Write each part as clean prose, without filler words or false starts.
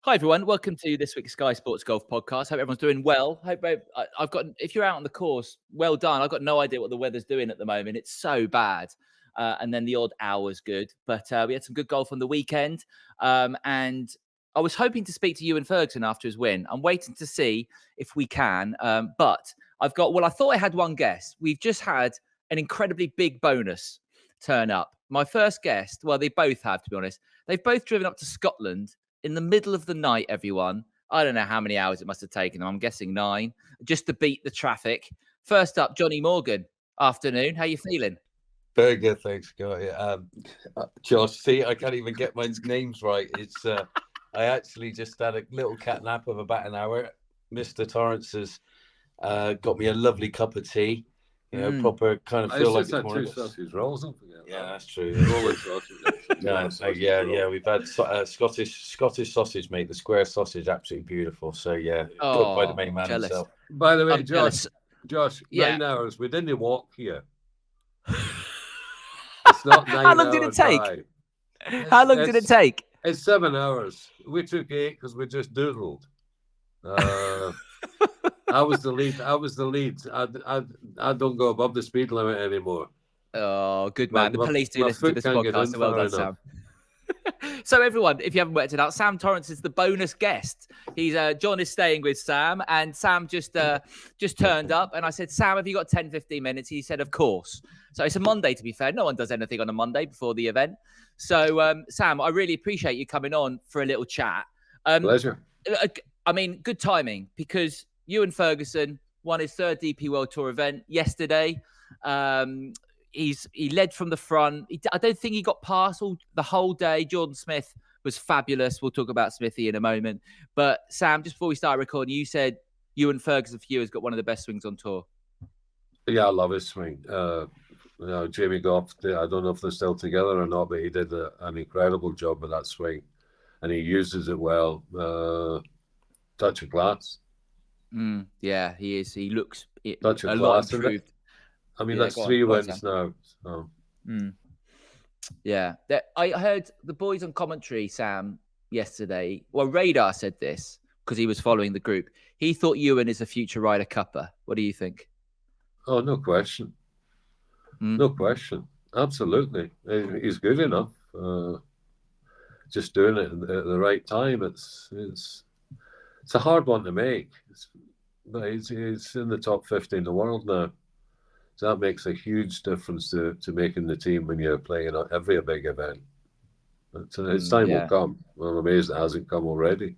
Hi everyone, welcome to this week's Sky Sports Golf Podcast. Hope everyone's doing well. I've got. If you're out on the course, well done. I've got no idea what the weather's doing at the moment. It's so bad, and then the odd hour's good. But we had some good golf on the weekend, and I was hoping to speak to Ewan Ferguson after his win. I'm waiting to see if we can, but I've got. Well, I thought I had one guest. We've just had an incredibly big bonus turn up. My first guest. Well, they both have, to be honest. They've both driven up to Scotland in the middle of the night, everyone. I don't know how many hours it must have taken them. I'm guessing 9, just to beat the traffic. First up, Johnny Morgan. Afternoon. How you feeling? Very good, thanks, Guy. Josh, see, I can't even get my names right. It's I actually just had a little cat nap of about an hour. Mr. Torrance has got me a lovely cup of tea. You know, proper kind of feel like it's more. Two sausage rolls, don't forget. Yeah, that's true. Rolling sausage. Yeah. We've had Scottish sausage, mate. The square sausage, absolutely beautiful. So yeah, cooked by the main man himself. By the way, I'm jealous. Josh, Yeah. 9 hours. We didn't walk here. It's not 9 hours. How long did it take? Drive. How long did it take? It's 7 hours. We took 8 because we just doodled. I was the lead. I don't go above the speed limit anymore. Oh, good man. The police do listen to this foot can't podcast. get So well done, in far Sam. So everyone, if you haven't worked it out, Sam Torrance is the bonus guest. He's John is staying with Sam, and Sam just turned up, and I said, Sam, have you got 10, 15 minutes? He said, of course. So it's a Monday, to be fair. No one does anything on a Monday before the event. So Sam, I really appreciate you coming on for a little chat. Pleasure. I mean, good timing, because Ewan Ferguson won his third DP World Tour event yesterday. He led from the front. I don't think he got past the whole day. Jordan Smith was fabulous. We'll talk about Smithy in a moment. But Sam, just before we start recording, you said Ewan Ferguson for you has got one of the best swings on tour. Yeah, I love his swing. Jamie Goff, I don't know if they're still together or not, but he did an incredible job with that swing, and he uses it well. Touch of class. Yeah, he is. He looks Touch of a lot class. improved. I mean, Yeah, that's go on, 3 go on, wins Sam. now. So. Yeah. I heard the boys on commentary, Sam, yesterday. Well, Radar said this because he was following the group. He thought Ewan is a future Ryder Cupper. What do you think? Oh, no question. No question. Absolutely. He's good enough. Just doing it at the right time. It's a hard one to make. But he's in the top 50 in the world now. So that makes a huge difference to making the team when you're playing at every big event. But its time will come. I'm amazed it hasn't come already.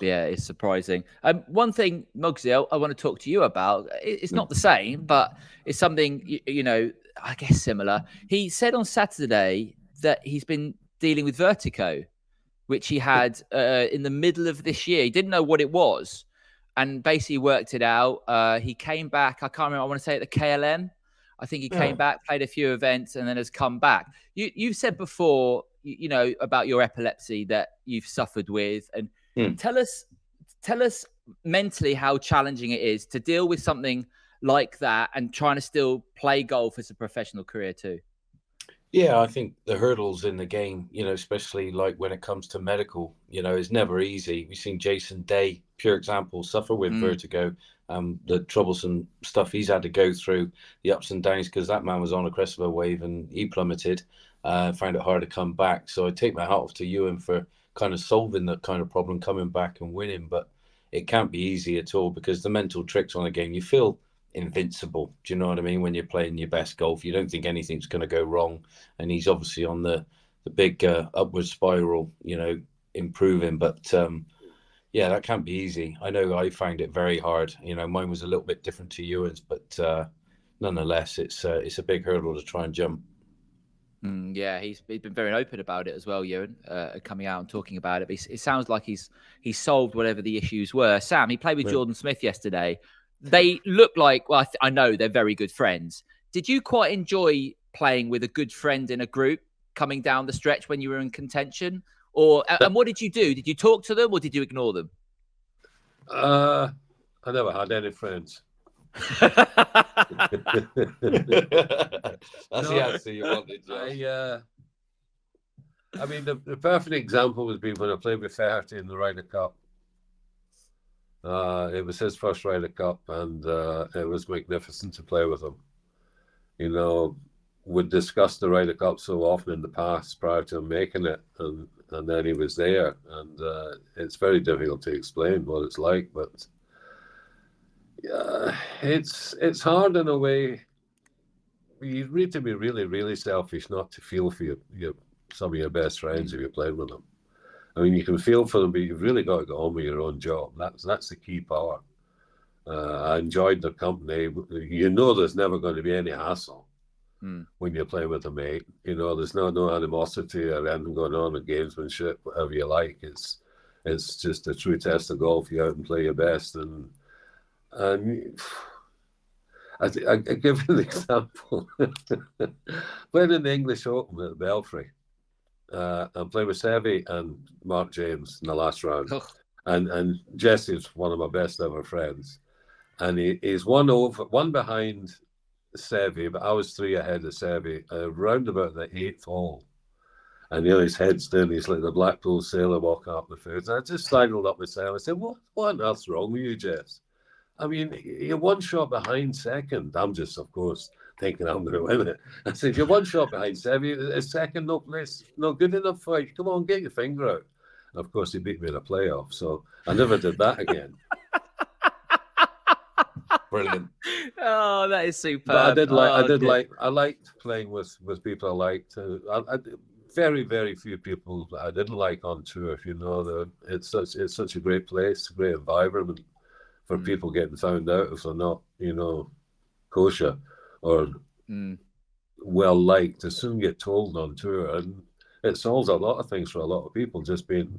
Yeah, it's surprising. One thing, Muggsy, I want to talk to you about. It's not the same, but it's something, I guess similar. He said on Saturday that he's been dealing with vertigo, which he had in the middle of this year. He didn't know what it was and basically worked it out. He came back. I can't remember. I want to say at the KLM. I think he came back, played a few events, and then has come back. You've said before, about your epilepsy that you've suffered with, and tell us mentally how challenging it is to deal with something like that and trying to still play golf as a professional career too. Yeah, I think the hurdles in the game, especially like when it comes to medical, is never easy. We've seen Jason Day, pure example, suffer with vertigo, the troublesome stuff he's had to go through, the ups and downs, because that man was on a crest of a wave and he plummeted, found it hard to come back. So I take my hat off to Ewan for kind of solving that kind of problem, coming back and winning. But it can't be easy at all, because the mental tricks on the game, you feel invincible. Do you know what I mean? When you're playing your best golf, you don't think anything's going to go wrong. And he's obviously on the big upward spiral, improving. But yeah, that can't be easy. I know I found it very hard. Mine was a little bit different to Ewan's, but nonetheless, it's a big hurdle to try and jump. Yeah, he's been very open about it as well, Ewan, coming out and talking about it. But it sounds like he's solved whatever the issues were. Sam, he played with Jordan Smith yesterday. They look like, well, I know they're very good friends. Did you quite enjoy playing with a good friend in a group coming down the stretch when you were in contention? And what did you do? Did you talk to them or did you ignore them? I never had any friends. That's the answer you wanted, Josh. I mean, the perfect example would be when I played with Flaherty in the Ryder Cup. It was his first Ryder Cup, and it was magnificent to play with him. You know, we'd discussed the Ryder Cup so often in the past prior to him making it, and then he was there, and it's very difficult to explain what it's like, but it's hard in a way. You need to be really, really selfish not to feel for some of your best friends if you're playing with them. I mean, you can feel for them, but you've really got to get on with your own job. That's the key part. I enjoyed their company. You know, there's never going to be any hassle when you're playing with a mate. You know, there's no animosity or anything going on, or gamesmanship, whatever you like. It's just a true test of golf. You out and play your best, and I give you an example. Playing in the English Open at the Belfry, and playing with Seve and Mark James in the last round. And Jesse's one of my best ever friends. And he's one behind Seve, but I was 3 ahead of Seve, round about the 8th hole. And his head's down, he's like the Blackpool sailor walking up the field. And I just sidled up myself. I said, what on earth's wrong with you, Jess? I mean, you're one shot behind second. I'm just, of course, thinking I'm going to win it. I said, you're one shot behind Seve. Is second no place, no good enough for you? Come on, get your finger out. And of course, he beat me in a playoff, so I never did that again. Brilliant. Oh, that is superb. But I liked playing with people I liked. Very, very few people that I didn't like on tour. You know, it's such a great place, a great environment for people getting found out if they're not, kosher or well liked. They soon get told on tour, and it solves a lot of things for a lot of people. Just being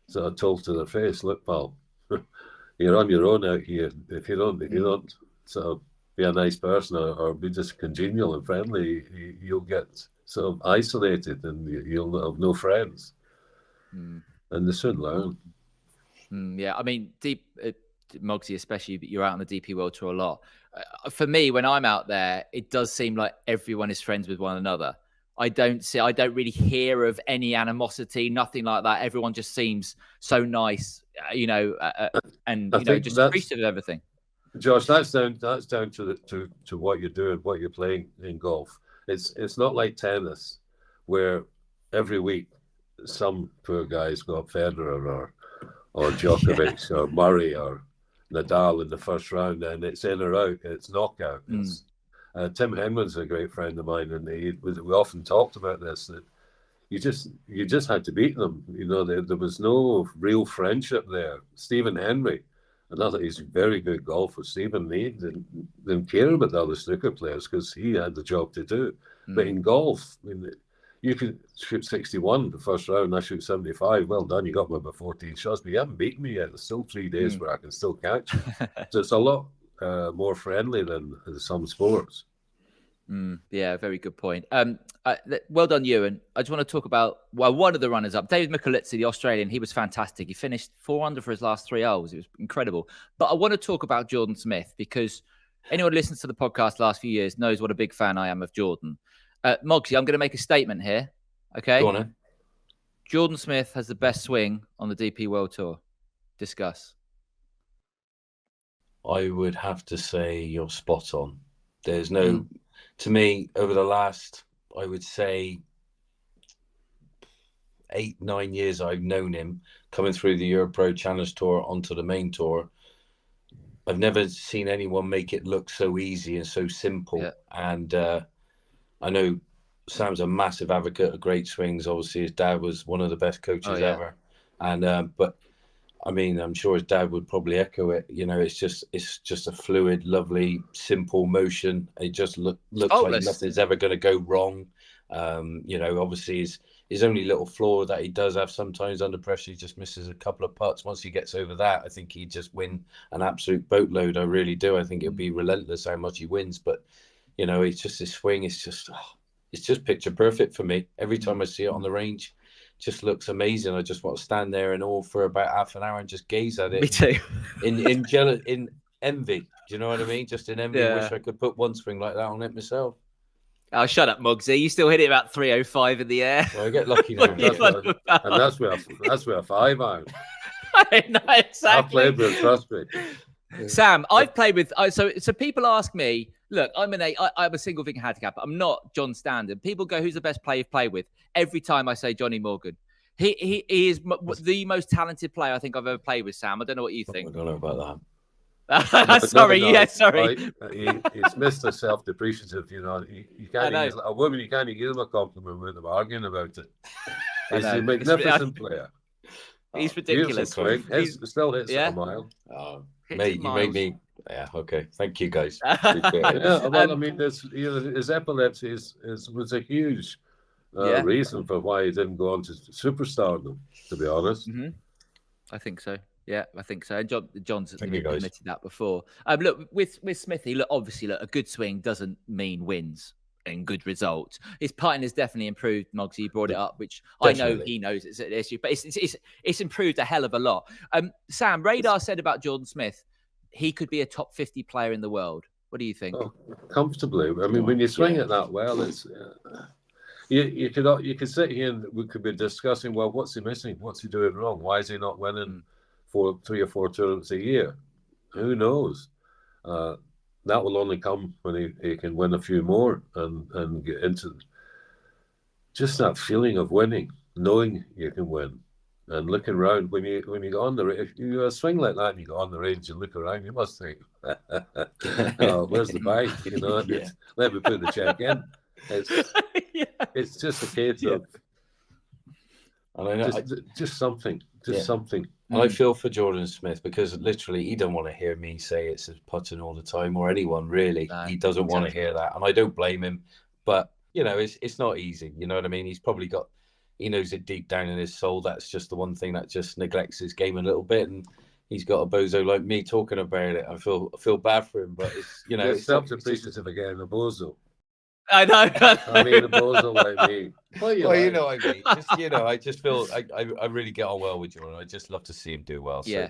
sort of told to their face, "Look, pal, you're on your own out here. If you don't sort of be a nice person or be just congenial and friendly, you'll get sort of isolated and you'll have no friends." And they soon learn. Yeah, I mean, Mogsy, especially, you're out on the DP World Tour a lot. For me, when I'm out there, it does seem like everyone is friends with one another. I don't really hear of any animosity, nothing like that. Everyone just seems so nice, and just appreciative of everything. Josh, that's down to what you're doing, what you're playing in golf. It's not like tennis, where every week some poor guy's got Federer or Djokovic or Murray or Nadal in the first round, and it's in or out, it's knockout. Tim Henman's a great friend of mine, and we often talked about this, that you just had to beat them. There was no real friendship there. Stephen Henry, another, he's a very good golfer. Stephen, he didn't care about the other snooker players because he had the job to do. But in golf, I mean, you could shoot 61 the first round, I shoot 75. Well done, you got me about 14 shots, but you haven't beaten me yet. There's still 3 days where I can still catch you. So it's a lot more friendly than some sports. Yeah, very good point. Well done, Ewan. I just want to talk about one of the runners up, David Michelizzi, the Australian. He was fantastic. He finished 4 under for his last 3 holes. It was incredible. But I want to talk about Jordan Smith, because anyone who listens to the podcast the last few years knows what a big fan I am of Jordan. Mogsy, I'm going to make a statement here. Okay. Go on, then. Jordan Smith has the best swing on the DP World Tour. Discuss. I would have to say you're spot on. There's no, to me, over the last, I would say, 8-9 years I've known him, coming through the Europro Challenge Tour onto the main tour, I've never seen anyone make it look so easy and so simple. Yeah. And I know Sam's a massive advocate of great swings. Obviously, his dad was one of the best coaches ever. And but I mean, I'm sure his dad would probably echo it. It's just a fluid, lovely, simple motion. It just looks like nothing's ever going to go wrong. Obviously his only little flaw that he does have sometimes under pressure, he just misses a couple of putts. Once he gets over that, I think he'd just win an absolute boatload. I really do. I think it'll be relentless how much he wins. But it's just his swing. It's just picture perfect for me. Every time I see it on the range, it just looks amazing. I just want to stand there and all for about half an hour and just gaze at it. Me too. in envy. Do you know what I mean? Just in envy. Yeah. I wish I could put one swing like that on it myself. Oh, shut up, Muggsy. You still hit it about 305 in the air. Well, I get lucky now. That's where 5 out. No, exactly. I've played with, trust me. Sam, I've played with. So people ask me, look, I'm a single finger handicapper. I'm not John Standard. People go, who's the best player you've played with? Every time I say Johnny Morgan. He is the most talented player I think I've ever played with, Sam. I don't know what you think. I don't know about that. Sorry. He's Mr. Self-depreciative, you know. You can't use a woman. You can't give him a compliment without arguing about it. He's a magnificent player. He's ridiculous. Still hits a mile. Mate, you made me. Yeah. Okay. Thank you, guys. Well, I mean, his epilepsy was a huge reason for why he didn't go on to superstardom. To be honest, I think so. Yeah, I think so. And John's admitted that before. Look, with Smithy, obviously, a good swing doesn't mean wins and good results. His putting has definitely improved, Muggsy. You brought it up, which definitely. I know he knows it's an issue, but it's improved a hell of a lot. Sam, Radar said about Jordan Smith, he could be a top 50 player in the world. What do you think? Oh, comfortably. I mean, when you swing it that well, it's... You could sit here and we could be discussing, well, what's he missing? What's he doing wrong? Why is he not winning 3 or 4 tournaments a year? Who knows? That will only come when he can win a few more and get into just that feeling of winning, knowing you can win, and looking around when you go on the range. If you swing like that and you go on the range and look around, you must think, "Oh, where's the bike?" You know, let me put the check in. It's just a case of just something. And I feel for Jordan Smith because literally he don't want to hear me say it's his putting all the time, or anyone really. He doesn't want to hear that, and I don't blame him. But you know, it's not easy. You know what I mean? He knows it deep down in his soul. That's just the one thing that just neglects his game a little bit, and he's got a bozo like me talking about it. I feel bad for him, but it's self-depreciative again, a bozo. I know. I mean, a bozo like me. Well, you know what I mean. I just feel I really get on well with Jordan. I just love to see him do well. So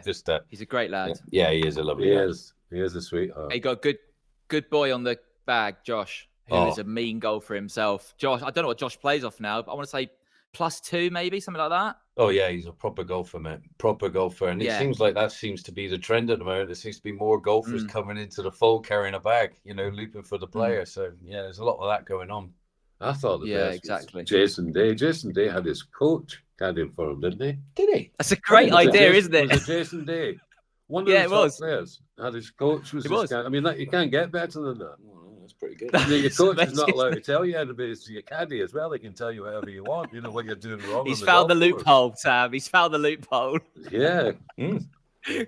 he's a great lad. Yeah, he is a lovely lad. He is a sweetheart. He got good boy on the bag, Josh, who is a mean golfer himself. Josh, I don't know what Josh plays off now, but I want to say +2, maybe something like that. Oh yeah, he's a proper golfer, man. Proper golfer, and it seems like that seems to be the trend at the moment. There seems to be more golfers coming into the fold carrying a bag, looping for the player. So yeah, there's a lot of that going on. I thought the best exactly. was Jason Day. Jason Day had his coach caddying for him, didn't he? Did he? That's a great idea, isn't it? Was it Jason Day? One of the top players had his coach was his caddy. I mean, you can't get better than that. That's pretty good. Your coach is not allowed to tell you how to be. It's your caddy as well. He can tell you whatever you want. You know what you're doing wrong. He's found the loophole, Sam. He's found the loophole. Yeah.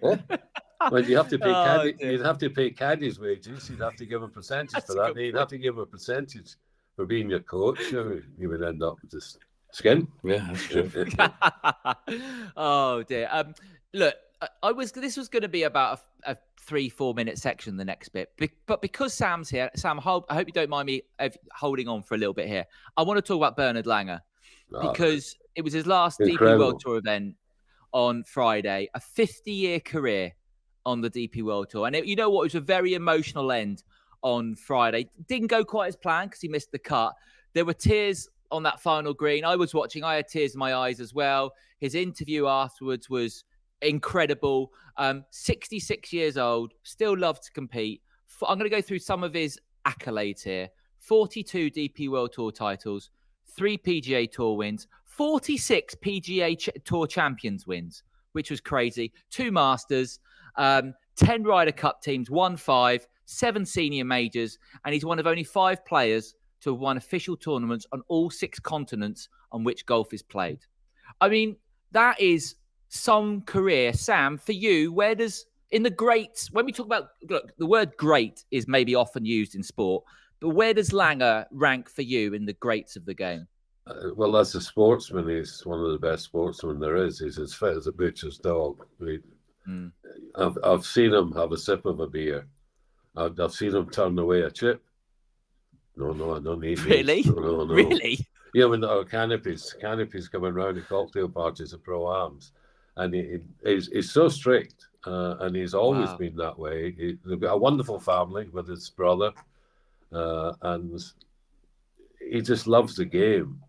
Well, you have to pay caddy. You'd have to pay caddies' wages. You'd have to give him a percentage for that. You'd have to give him a percentage for being your coach. You would end up with this skin. Yeah, that's true. Oh dear. Look, this was going to be about a 3-4 minute section, the next bit, but because Sam's here, Sam, I hope you don't mind me holding on for a little bit here. I want to talk about Berhard Langer because it was his last DP World Tour event on Friday, a 50-year career on the DP World Tour, and you know what? It was a very emotional end on Friday. Didn't go quite as planned because he missed the cut. There were tears on that final green. I was watching. I had tears in my eyes as well. His interview afterwards was incredible. 66 years old, still loves to compete. I'm going to go through some of his accolades here. 42 DP World Tour titles, 3 PGA Tour wins, 46 PGA Tour Champions wins, which was crazy. 2 Masters, 10 Ryder Cup teams, won 5, 7 senior majors, and he's one of only 5 players to have won official tournaments on all 6 continents on which golf is played. I mean, that is some career. Sam, for you, where does, in the greats, when we talk about, look, the word great is maybe often used in sport, but where does Langer rank for you in the greats of the game? Well, as a sportsman, he's one of the best sportsmen there is. He's as fit as a butcher's dog. I've seen him have a sip of a beer. I've seen him turn away a chip. No, I don't need Really? No. Really? Yeah, when our canopies coming round at cocktail parties at pro-ams. And he's so strict, and he's always been that way. They've got a wonderful family with his brother, and he just loves the game,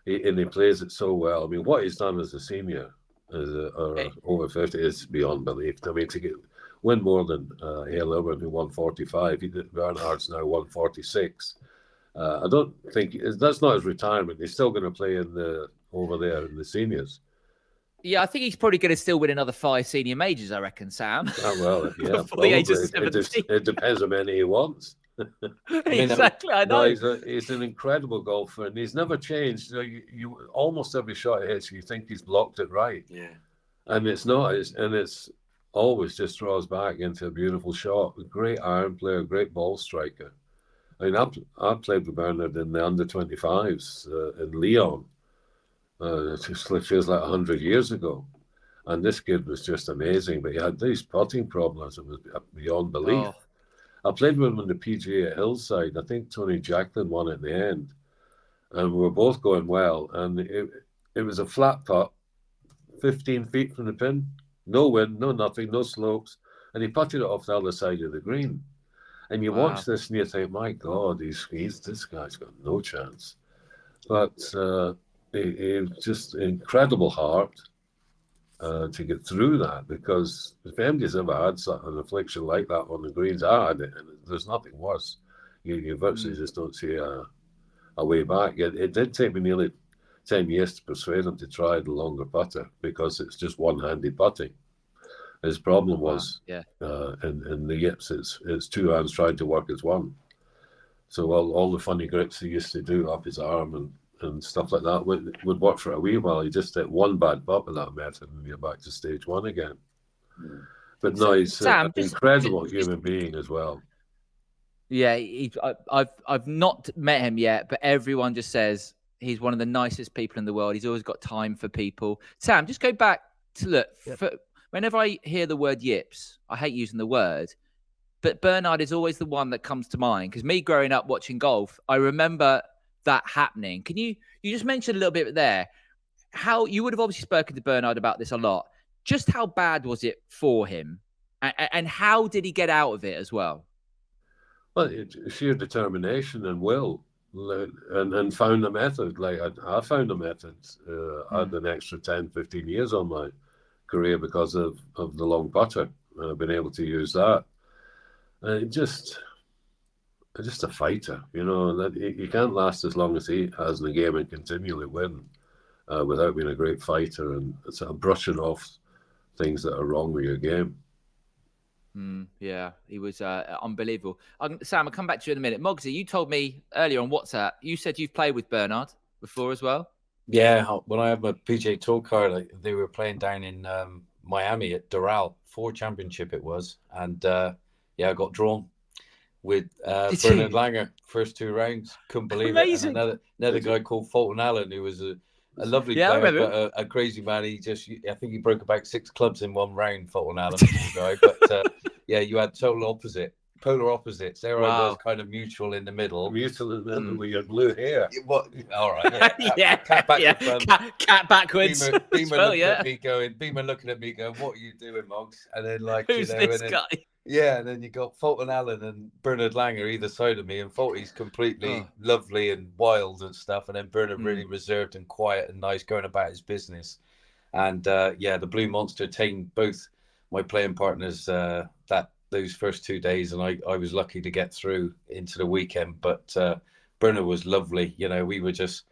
and he plays it so well. I mean, what he's done as a senior, or over 50, is beyond belief. I mean, to win more than Hale Irwin, who won 45. Bernhard's now 146. I don't think that's not his retirement. He's still going to play over there in the seniors. Yeah, I think he's probably going to still win another 5 senior majors, I reckon, Sam. Oh, well, yeah. Before the age of 70. It depends how many he wants. Exactly, I know. No, he's an incredible golfer, and he's never changed. You almost every shot he hits, you think he's blocked it right. Yeah. And it's not. It's always just draws back into a beautiful shot. A great iron player, great ball striker. I mean, I played with Bernhard in the under-25s in Lyon. It just feels like 100 years ago. And this kid was just amazing, but he had these putting problems. It was beyond belief. Oh. I played with him on the PGA at Hillside. I think Tony Jacklin won at the end. And we were both going well. And it was a flat putt, 15 feet from the pin. No wind, no nothing, no slopes. And he putted it off the other side of the green. And you watch this and you think, my God, this guy's got no chance. But he just incredible heart to get through that, because if anybody's ever had an affliction like that on the greens, I had it, and there's nothing worse. You virtually just don't see a way back. It did take me nearly 10 years to persuade him to try the longer putter, because it's just one-handed putting. His problem was in the yips, it's two hands trying to work as one. So all the funny grips he used to do up his arm and stuff like that would work for a wee while. He just hit one bad putt with that method and you're back to stage one again. But no, he's an incredible human being as well. Yeah, I've not met him yet, but everyone just says he's one of the nicest people in the world. He's always got time for people. Sam, just go back to look. Whenever I hear the word yips, I hate using the word, but Bernhard is always the one that comes to mind, because me growing up watching golf, I remember that happening. Can you just mention a little bit there, how you would have obviously spoken to Bernhard about this a lot, just how bad was it for him, and how did he get out of it as well? Well, sheer determination and will, and found a method. Like I found a method. I had an extra 10, 15 years on my career because of the long putter. I've been able to use that. Just a fighter, that you can't last as long as he has in the game and continually win without being a great fighter and sort of brushing off things that are wrong with your game. Yeah, he was unbelievable. Sam, I'll come back to you in a minute. Mogsy, you told me earlier on WhatsApp, you said you've played with Bernhard before as well? Yeah, when I had my PGA Tour card, they were playing down in Miami at Doral, 4 championship it was. And I got drawn with Berhard Langer, first 2 rounds. Couldn't believe it. And another guy called Fulton Allen, who was a lovely player, but a crazy man. I think he broke about 6 clubs in 1 round, Fulton Allen, guy. But you had polar opposites. There I was, kind of mutual in the middle. Mutual in the middle with your blue hair. What? All right. Yeah. Cat backwards. Cat backwards. Beamer looking at me going, what are you doing, Moggs? And then who's this guy? Yeah, and then you got Fulton Allen and Berhard Langer either side of me, and Fulty's completely lovely and wild and stuff, and then Bernhard really reserved and quiet and nice, going about his business. And the Blue Monster tamed both my playing partners those first 2 days, and I was lucky to get through into the weekend. But Bernhard was lovely. We were just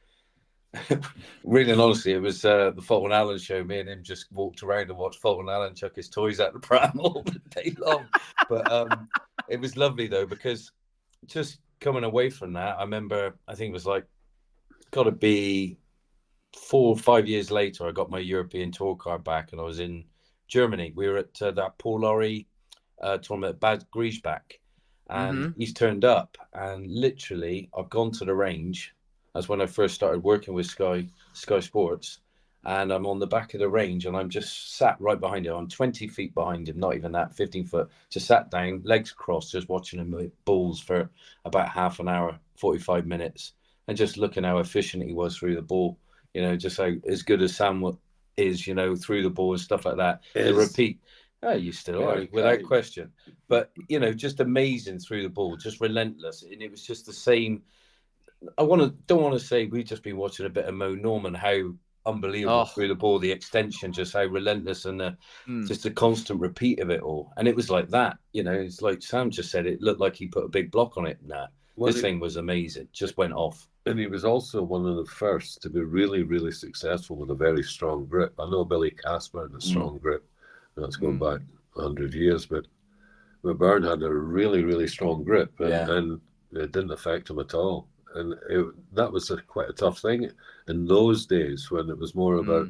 really and honestly, it was the Fulton Allen show. Me and him just walked around and watched Fulton Allen chuck his toys out the pram all the day long. But it was lovely though, because just coming away from that, I remember, I think it was got to be 4 or 5 years later, I got my European Tour card back, and I was in Germany. We were at that Paul Lawrie tournament at Bad Griesbach, and he's turned up, and literally I've gone to the range. That's when I first started working with Sky Sports, and I'm on the back of the range, and I'm just sat right behind him. I'm 20 feet behind him, not even that, 15 foot. Just sat down, legs crossed, just watching him with balls for about half an hour, 45 minutes, and just looking how efficient he was through the ball. Just how as good as Sam is, through the ball and stuff like that. The repeat. Oh, you still are, without question. But, just amazing through the ball, just relentless. And it was just the same don't want to say we've just been watching a bit of Mo Norman, how unbelievable through the ball, the extension, just how relentless, and just a constant repeat of it all. And it was like that, it's like Sam just said, it looked like he put a big block on it. This thing was amazing, just went off. And he was also one of the first to be really, really successful with a very strong grip. I know Billy Casper had a strong grip, that's going back 100 years, but Byrne had a really, really strong grip, and it didn't affect him at all. And that was quite a tough thing in those days, when it was more about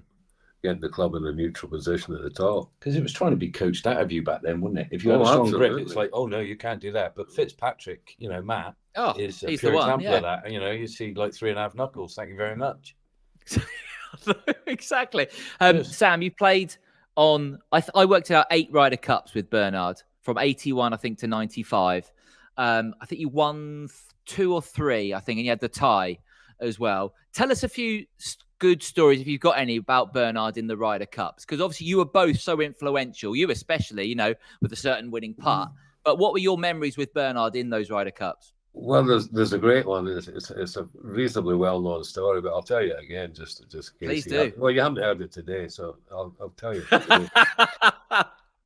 getting the club in a neutral position at the top. Because it was trying to be coached out of you back then, wasn't it? If you had a strong grip, it's like, oh no, you can't do that. But Fitzpatrick, Matt, is a pure example of that. You see like 3.5 knuckles. Thank you very much. Exactly. Sam, you played on, I worked out 8 Ryder Cups with Berhard from 81, I think, to 95. I think you won 2 or 3, I think, and you had the tie as well. Tell us a few good stories, if you've got any, about Berhard in the Ryder Cups, because obviously you were both so influential, you especially, with a certain winning putt. But what were your memories with Berhard in those Ryder Cups? Well, there's a great one. It's a reasonably well-known story, but I'll tell you again, just in case. Please do. You haven't heard it today, so I'll tell you.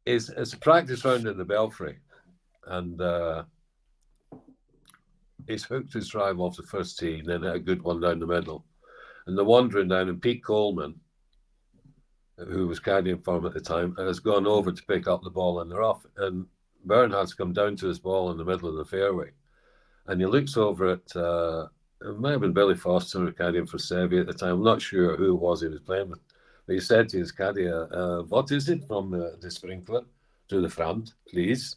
It's a practice round in the Belfry, and he's hooked his drive off the first tee, and then had a good one down the middle. And the wandering down, and Pete Coleman, who was caddying for him at the time, has gone over to pick up the ball in the rough. And Bernhard's come down to his ball in the middle of the fairway. And he looks over at, it might have been Billy Foster, who caddying for Seve at the time. I'm not sure who it was he was playing with. But he said to his caddy, what is it from the sprinkler to the front, please?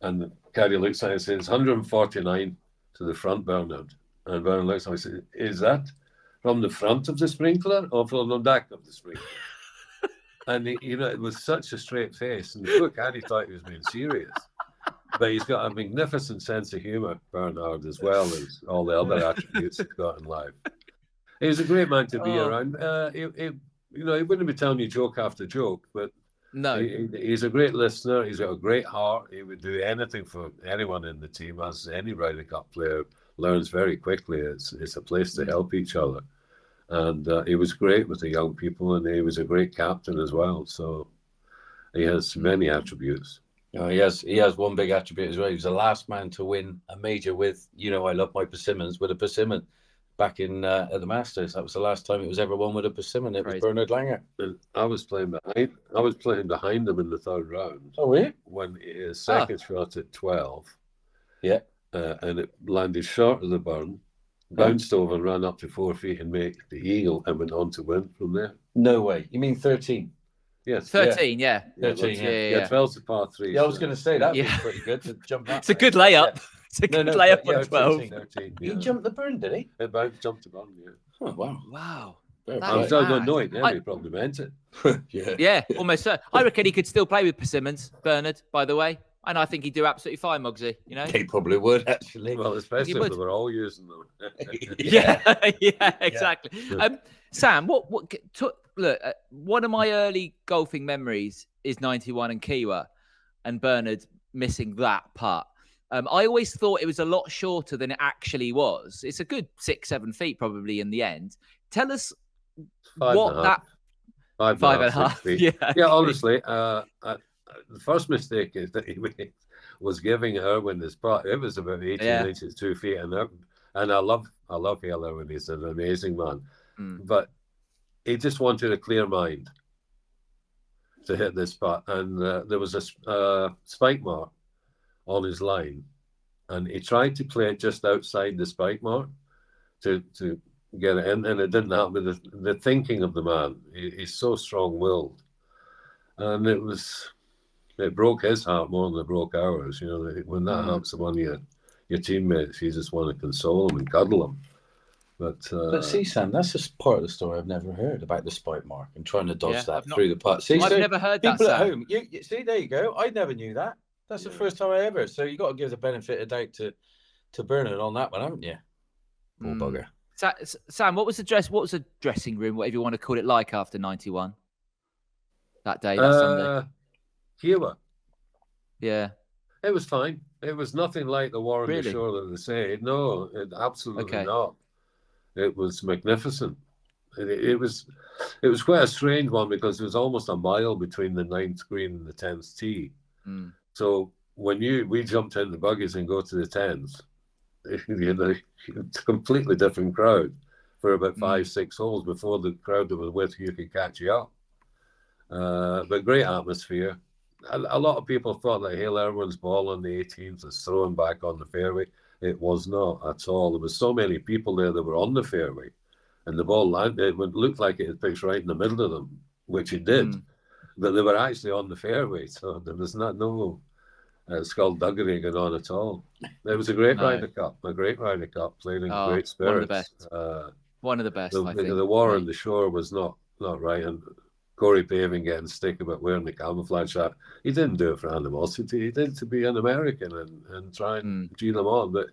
And the caddy looks at it and says, 149 to the front, Bernhard. And Bernhard looks at it and says, is that from the front of the sprinkler or from the back of the sprinkler? And it was such a straight face, and the poor caddy thought he was being serious. But he's got a magnificent sense of humour, Berhard, as well as all the other attributes he's got in life. He was a great man to be around. He wouldn't be telling you joke after joke, but no, he's a great listener. He's got a great heart. He would do anything for anyone in the team, as any Ryder Cup player learns very quickly. It's a place to help each other. And he was great with the young people, and he was a great captain as well. So he has many attributes. He has one big attribute as well. He was the last man to win a major with, I love my persimmons, with a persimmon back in at the Masters. That was the last time it was ever won with a persimmon. It was Berhard Langer. And I was playing behind him in the third round. Oh, really? When his second shot at 12. Yeah. And it landed short of the burn, bounced over and ran up to 4 feet and made the eagle, and went on to win from there. No way. You mean 13? Yes. 13, yeah. 13, yeah. 12's the par 3. Yeah, I was going to say that would be pretty good to jump up. It's a good layup. Yeah. It's a good layup on 12. 13, He jumped the burn, did he? It jumped the burn, yeah. Oh, wow. Wow. I was not knowing then, he probably meant it. Yeah, almost so. I reckon he could still play with persimmons, Berhard, by the way. And I think he'd do absolutely fine, Muggsy. He probably would, actually. Well, especially if they were all using them. yeah, exactly. Yeah. Sam, look, one of my early golfing memories is 91 and Kiwa, and Berhard missing that putt. I always thought it was a lot shorter than it actually was. It's a good 6-7 feet probably in the end. Tell us Five and a half feet. Yeah, honestly, the first mistake is that he was giving Erwin his putt. It was about 18 inches, 2 feet, and I love Hale Erwin. He's an amazing man, but he just wanted a clear mind to hit this putt, and there was a spike mark on his line, and he tried to play it just outside the spike mark to get it in, and it didn't happen. The thinking of the man, he's so strong-willed, and it broke his heart more than it broke ours. When that happens to one of your teammates, you just want to console them and cuddle them. But see, Sam, that's just part of the story I've never heard about the spike mark and trying to dodge that through the putt. See, I've never heard that. People at home, you see, there you go. I never knew that. That's the first time I ever. So you got to give the benefit of doubt to Berhard on that one, haven't you? Poor bugger. Sam, what was the dressing room, whatever you want to call it, like after 91? That day, that Sunday. Kiwa. Yeah. It was fine. It was nothing like the war on the Really? shore that they say. No, absolutely Okay. not. It was magnificent. It was quite a strange one because there was almost a mile between the 9th green and the 10th tee. So when we jumped in the buggies and go to the 10th, you know, it's a completely different crowd for about 5-6 holes before the crowd that was with you could catch you up. But great atmosphere. A lot of people thought that Hale Irwin's ball on the 18th was thrown back on the fairway. It was not at all. There was so many people there that were on the fairway, and the ball landed. It would look like it had pitched right in the middle of them, which it did. But they were actually on the fairway, so there was no skullduggery going on at all. It was a great Ryder Cup, played in great spirits. One of the best. One of the best, I think. The war on the shore was not right, and Corey Paving getting stick about wearing the camouflage hat. He didn't do it for animosity. He did it to be an American and try and G them on, but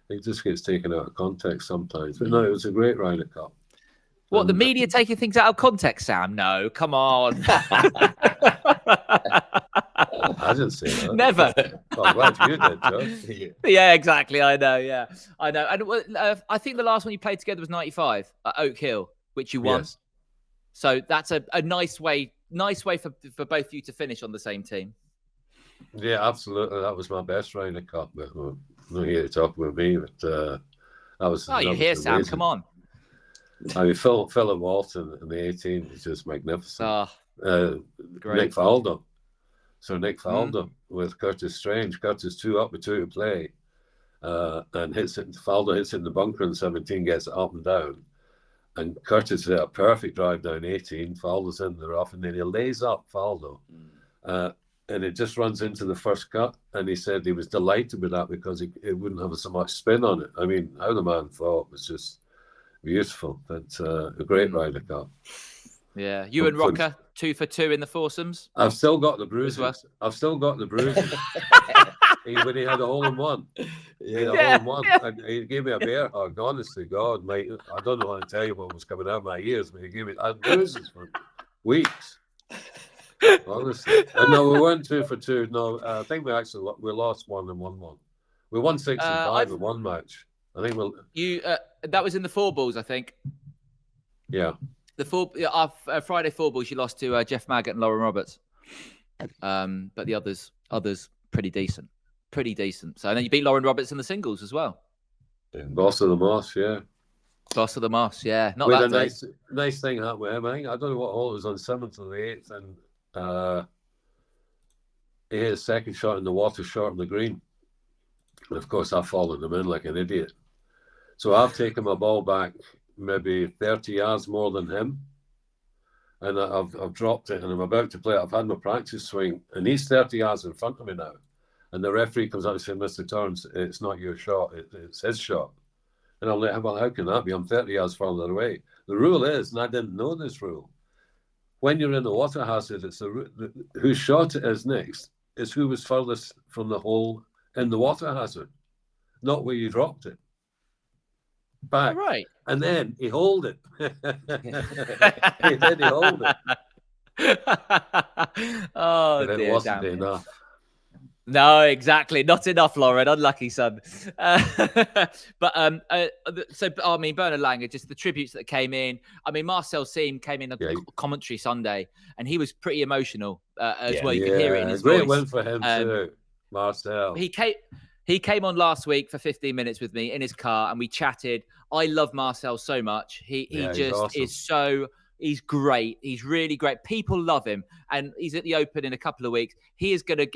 it just gets taken out of context sometimes. But no, it was a great Ryder Cup. What, the media taking things out of context, Sam? No, come on. I didn't say that. Never. Well, I'm glad you did, Joe. Yeah, exactly. I know. Yeah, I know. And I think the last one you played together was '95 at Oak Hill, which you won. Yes. So that's a nice way for both of you to finish on the same team. Yeah, absolutely. That was my best Ryder Cup. But we're not here to talk about me, but that was. Oh, you're here, Sam. Come on. I mean, Philip Walton in the 18 was just magnificent. Great. Nick Faldo. So Nick Faldo with Curtis Strange. Curtis 2 up with 2 to play, and hits it. Faldo hits it in the bunker in 17, gets it up and down. And Curtis hit a perfect drive down 18. Faldo's in the rough, and then he lays up Faldo. And it just runs into the first cut. And he said he was delighted with that because it wouldn't have so much spin on it. I mean, how the man thought was just beautiful. But a great Ryder Cup. Yeah. You and Rocker, 2 for 2 in the foursomes. I've still got the bruises. Well. I've still got the bruises. When he had a hole in one. He had a hole in one. And he gave me a bear hug. Honestly, God, mate, I don't know how to tell you what was coming out of my ears, but he gave me bruises for weeks. Honestly. And no, we weren't 2 for 2. No, I think we lost 1 and won 1. We won 6 and 5 in one match. I think that was in the 4 balls, I think. Yeah. Our Friday 4 balls, you lost to Jeff Maggott and Lauren Roberts. But the others pretty decent. So and then you beat Lauren Roberts in the singles as well. Boss of the Moss, yeah. Boss of the Moss, yeah. Not with that a day. nice thing happened with him. I think I don't know what hole it was on 7th or the 8th, and he hit his second shot in the water short on the green. And of course, I followed him in like an idiot. So I've taken my ball back maybe 30 yards more than him, and I've dropped it, and I'm about to play it. I've had my practice swing, and he's 30 yards in front of me now. And the referee comes out and says, "Mr. Torrance, it's not your shot, it's his shot." And I'm like, well, how can that be? I'm 30 yards further away. The rule is, and I didn't know this rule, when you're in the water hazard, it's whose shot it is next is who was furthest from the hole in the water hazard, not where you dropped it. Back. Right. And then he hold it. He hold it. Oh, and it wasn't enough. No, exactly. Not enough, Lauren. Unlucky son. But so I mean, Berhard Langer, just the tributes that came in. I mean, Marcel Seam came in on commentary Sunday, and he was pretty emotional as well. You could hear it in his voice. Great win for him too, Marcel. He came on last week for 15 minutes with me in his car, and we chatted. I love Marcel so much. He just awesome. Is so. He's great. He's really great. People love him, and he's at the Open in a couple of weeks. He's gonna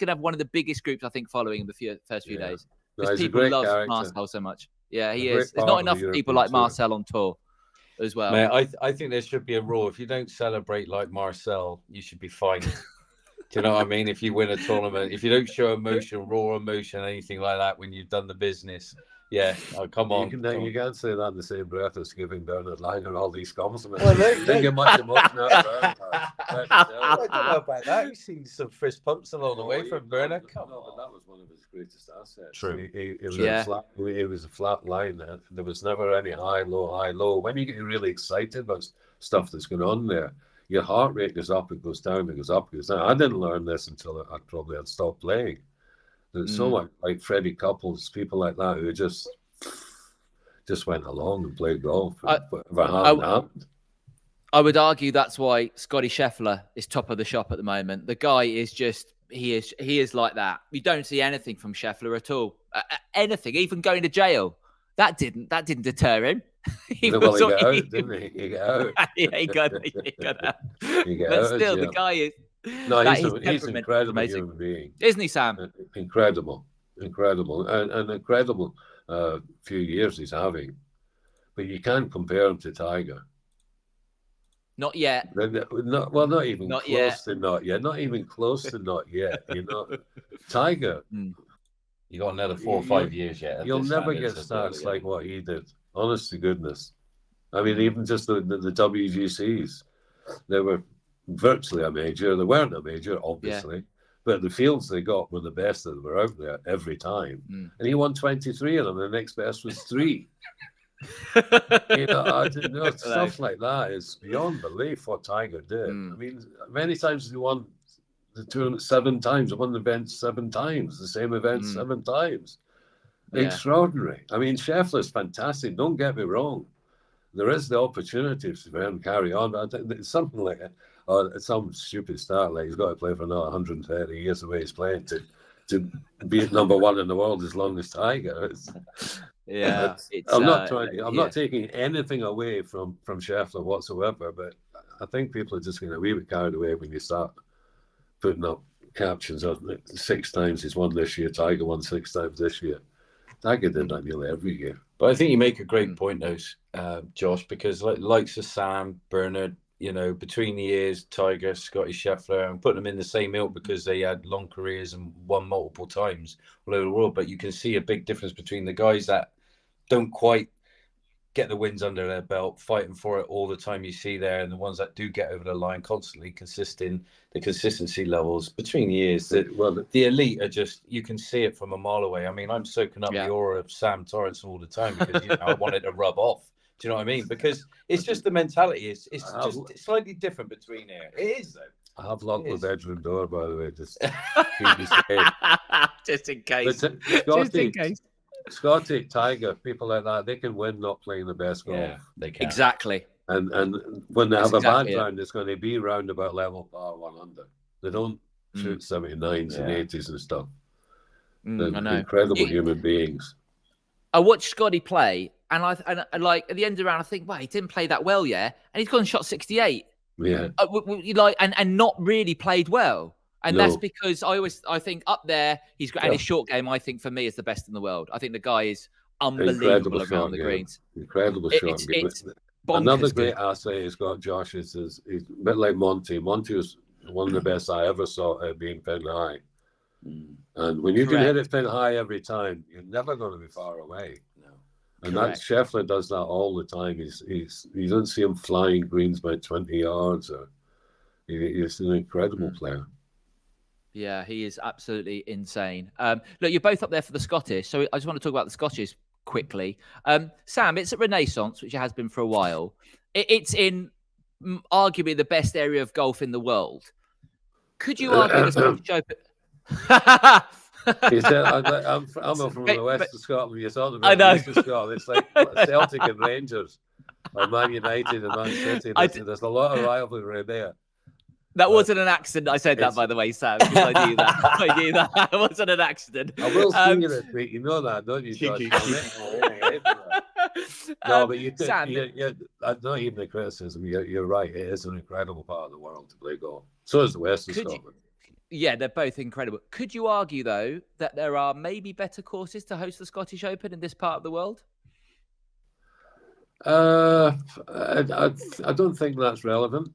have one of the biggest groups, I think, following him the first few days because people love Marcel so much. Yeah, he is. There's not enough people like Marcel on tour as well. Mate, I think there should be a rule. If you don't celebrate like Marcel, you should be fined. Do you know what I mean? If you win a tournament, if you don't show emotion, raw emotion, anything like that when you've done the business. Yeah, come on. You can't say that in the same breath as giving Berhard Langer all these compliments. Well, didn't get much emotion out of Berhard. I don't know about that. You've seen some fist pumps along the way from Berhard. No, but that was one of his greatest assets. True. It was a flat line. There was never any high, low. When you get really excited about stuff that's going on there, your heart rate goes up, it goes down, it goes up, it goes down. I didn't learn this until I probably had stopped playing. There's so much like Freddie Couples, people like that who just went along and played golf hand in hand. I would argue that's why Scotty Scheffler is top of the shop at the moment. The guy is just he is like that. You don't see anything from Scheffler at all. Anything, even going to jail. That didn't deter him. He got out, didn't he? He got out. Yeah, he got out. But still, the guy is. No, he's an incredible human being, isn't he, Sam? Incredible, and incredible few years he's having. But you can't compare him to Tiger. Not yet. Not even close to not yet. Not even close to not yet. Tiger. You got another 4 or 5 years yet. You'll never get stats like what he did. Honest to goodness. I mean, even just the WGCs, they were virtually a major. They weren't a major, obviously, but the fields they got were the best that were out there every time. And he won 23 of them. The next best was 3. Stuff like that is beyond belief what Tiger did. I mean, many times he won the tournament 7 times. He won the event 7 times, the same event 7 times. Extraordinary. I mean, Scheffler's fantastic. Don't get me wrong. There is the opportunity for him to carry on. But I think it's something like some stupid stat like he's got to play for another 130 years the way he's playing to be number 1 in the world as long as Tiger. I'm not taking anything away from Scheffler whatsoever, but I think people are just getting a wee bit carried away when you start putting up captions of 6 times he's won this year, Tiger won 6 times this year. Tiger did that nearly every year. But I think you make a great point, though, Josh, because likes of Sam, Bernard, between the years, Tiger, Scotty Scheffler, and putting them in the same ilk because they had long careers and won multiple times all over the world. But you can see a big difference between the guys that don't quite get the wins under their belt, fighting for it all the time you see there, and the ones that do get over the line constantly, the consistency levels between years. The elite are just, you can see it from a mile away. I mean, I'm soaking up the aura of Sam Torrance all the time because I want it to rub off. Do you know what I mean? Because it's just the mentality. It's just slightly different between here. It is, though. I have locked the bedroom door, by the way, just just in case. Just in case. Scotty, Tiger, people like that, they can win not playing the best golf. Yeah, they can. Exactly. And when they have a bad round, it's going to be round about level par 100. They don't shoot 79s and 80s and stuff. They're incredible human beings. I watched Scotty play, and I like at the end of the round, I think, well, he didn't play that well, and he's gone and shot 68. Yeah. And not really played well. And that's because I think up there, he's got, and his short game, I think, for me, is the best in the world. I think the guy is unbelievable around the greens. Incredible short game. Another great asset he's got, Josh, is he's a bit like Monty. Monty was one of the best I ever saw at being pin high. And when you can hit it pin high every time, you're never going to be far away. No. And that Scheffler does that all the time. You don't see him flying greens by 20 yards. He's an incredible player. Yeah, he is absolutely insane. Look, you're both up there for the Scottish, so I just want to talk about the Scottish quickly. Sam, it's at Renaissance, which it has been for a while. It's in arguably the best area of golf in the world. Could you argue the Scottish Open? He said, I'm from the west of Scotland. You're talking about the east of Scotland. It's like Celtic and Rangers, or Man United and Man City. There's a lot of rivalry there. That wasn't an accident. I said that, by the way, Sam, because I knew that. I knew that. It wasn't an accident. I will see you this week. You know that, don't you, Josh? No, but Sam, not even a criticism. You're right. It is an incredible part of the world to play golf. So is the west of Scotland. Yeah, they're both incredible. Could you argue, though, that there are maybe better courses to host the Scottish Open in this part of the world? I don't think that's relevant.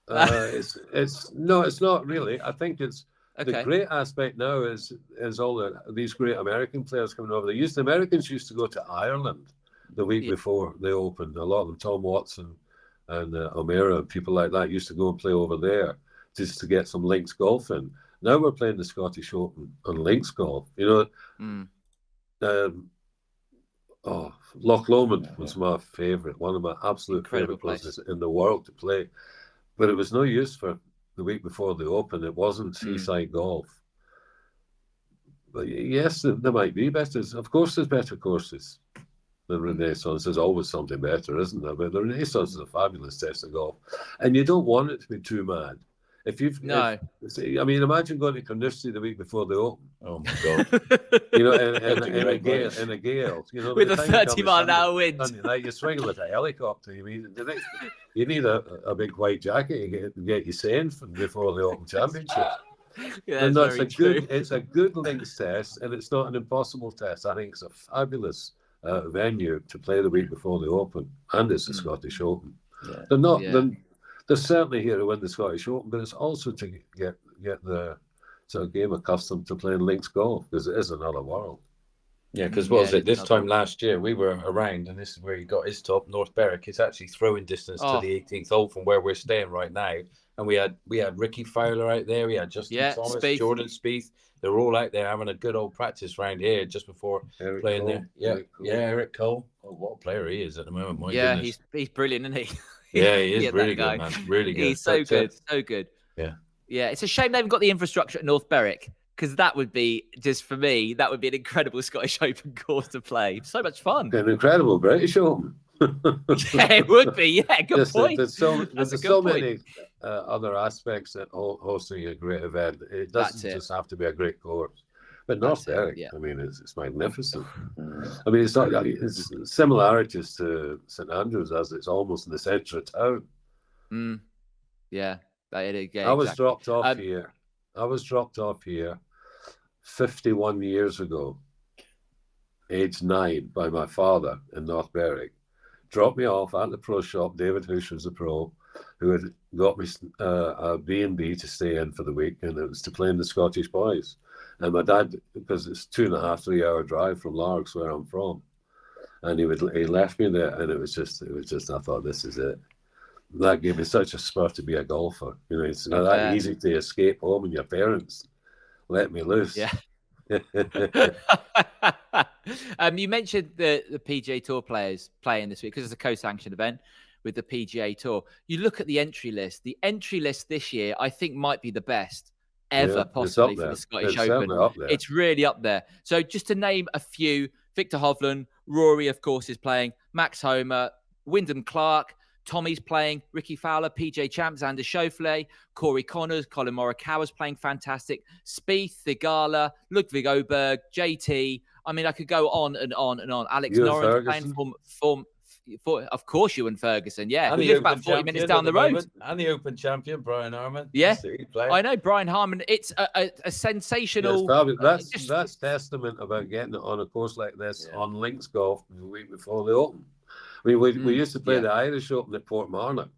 It's not really. I think it's the great aspect now is all these great American players coming over. The Americans used to go to Ireland the week before they opened. A lot of them, Tom Watson and O'Meara and people like that, used to go and play over there just to get some links golf in. Now we're playing the Scottish Open on links golf. Loch Lomond was my favourite, one of my absolute favourite places in the world to play. But it was no use for the week before the Open. It wasn't seaside golf. But yes, there might be better. Of course, there's better courses. The Renaissance is always something better, isn't there? But the Renaissance is a fabulous test of golf, and you don't want it to be too mad. Imagine going to Carnoustie the week before the Open. Oh my God! In a gale. With a 30-mile-an-hour wind. Sunday night, you're swinging with a helicopter. You need a big white jacket to get you sane before the Open Championship. Yeah, and that's it's a good links test, and it's not an impossible test. I think it's a fabulous venue to play the week before the Open, and it's the Scottish Open. Yeah. They're not. Yeah. They're certainly here to win the Scottish Open, but it's also to get the sort of game accustomed to playing links golf, because it is another world. Yeah, because what was it? This time last year, we were around, and this is where he got his top, North Berwick. It's actually throwing distance to the 18th hole from where we're staying right now. And we had Ricky Fowler out there. We had Justin Thomas, Spieth. Jordan Spieth. They were all out there having a good old practice round here just before playing Cole. There. Yeah, Eric Cole. Eric Cole. Oh, what a player he is at the moment. My goodness. He's brilliant, isn't he? Yeah, he is really good, man. Really good. He's so good. Yeah. Yeah, it's a shame they haven't got the infrastructure at North Berwick, because that would be, just for me, that would be an incredible Scottish Open course to play. So much fun. An incredible British Open. Yeah, it would be. Yeah, good point. There's so many other aspects that hosting a great event. It doesn't just have to be a great course. But North Berwick, I mean, it's magnificent. I mean, it's similarities to St Andrews, as it's almost in the centre of town. Yeah. I was dropped off here. I was dropped off here 51 years ago, age 9, by my father in North Berwick. Dropped me off at the pro shop. David Hush was the pro, who had got me a B&B to stay in for the week, and it was to play in the Scottish Boys. And my dad, because it's 2.5, 3 hour drive from Largs, where I'm from, and he left me there, and it was just I thought, this is it. That gave me such a spur to be a golfer. It's not that easy to escape home and your parents let me loose. Yeah. You mentioned the PGA Tour players playing this week because it's a co-sanctioned event with the PGA Tour. You look at the entry list. The entry list this year, I think, might be the best ever possibly for the Scottish Open. It's really up there. So just to name a few: Victor Hovland, Rory, of course, is playing, Max Homa, Wyndham Clark, Tommy's playing, Ricky Fowler, PJ Champ, Xander Schauffele, Corey Connors, Colin Morikawa's playing fantastic, Spieth, Thigala, Ludwig Oberg, JT. I mean, I could go on and on and on. Alex Noren playing for, of course, Ewan Ferguson. Yeah, he lives about 40 minutes down the road. And the Open champion, Brian Harman. Yeah, I know Brian Harman. It's a sensational. That's testament about getting it on a course like this on links golf the week before the Open. We used to play the Irish Open at Portmarnock